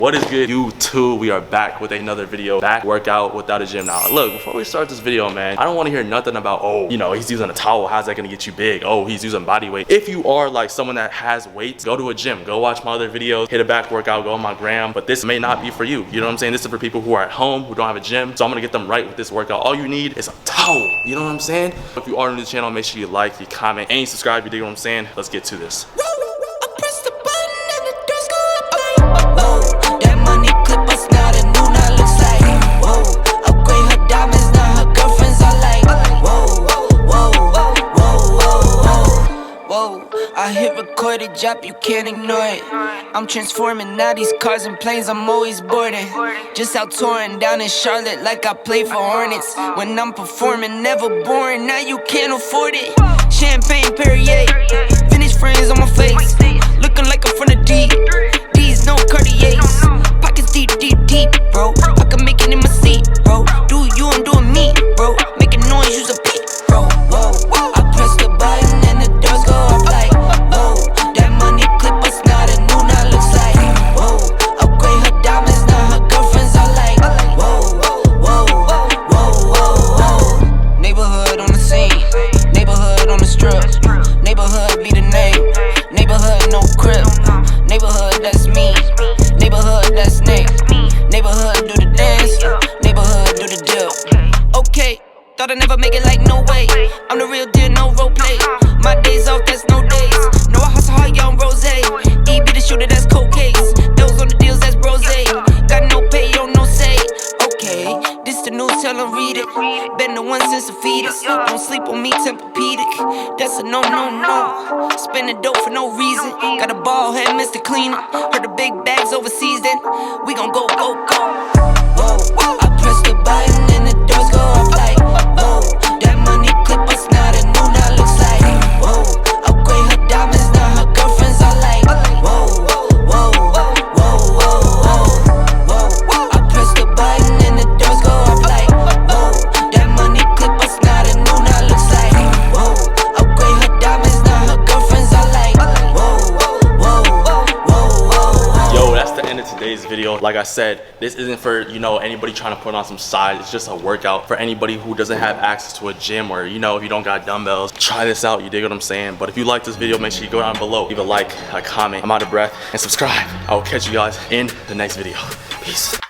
What is good, YouTube? We are back with another video. Back workout without a gym. Now, look, before we start this video, man, I don't want to hear nothing about, oh, you know, he's using a towel. How's that going to get you big? Oh, he's using body weight. If you are like someone that has weights, go to a gym. Go watch my other videos. Hit a back workout. Go on my gram. But this may not be for you. You know what I'm saying? This is for people who are at home, who don't have a gym. So I'm going to get them right with this workout. All you need is a towel. You know what I'm saying? If you are new to the channel, make sure you like, you comment, and you subscribe. You dig what I'm saying? Let's get to this. I hit record a drop, you can't ignore it. I'm transforming now these cars and planes, I'm always boarding. Just out touring down in Charlotte like I play for Hornets. When I'm performing, never boring, now you can't afford it. Champagne Perrier, vintage friends on my face. Looking like I'm from the deep, these no Cartiers. Pockets deep, deep, deep, bro. I can make it in my seat, bro. Do you, I'm doing me, bro. Making noise, use a beat, bro. Whoa, whoa. I press the button and the doors go up like thought I'd never make it like no way. I'm the real deal, no role play. My days off, that's no days. No, I hustle hard, young rose. E be the shooter, that's cold case. Those on the deals, that's brose. Got no pay, on no say. Okay, this the news, tell them read it. Been the one since a fetus. Don't sleep on me, Tempur-Pedic. That's a no, no, no. Spending dope for no reason. Got a ball head, Mr. Cleaner. Heard the big bags overseas, then we gon' go, go, go. Whoa, I press the button and the doors go up like. That money clip us now, the new now looks like. Whoa, upgrade her diamonds, now her girlfriends are like. Whoa, whoa, whoa, whoa, whoa. I press the button and the doors go up like. Whoa, that money clip us now, the new now looks like. Whoa, upgrade her diamonds, now her girlfriends are like. Whoa, whoa. Yo, that's the end of today's video. Like I said, this isn't for, you know, anybody trying to put on some side. It's just a workout for anybody who doesn't have access to a gym, or, you know, if you don't got dumbbells, try this out. You dig what I'm saying? But if you like this video, make sure you go down below, leave a like, a comment. I'm out of breath, and subscribe. I will catch you guys in the next video. Peace.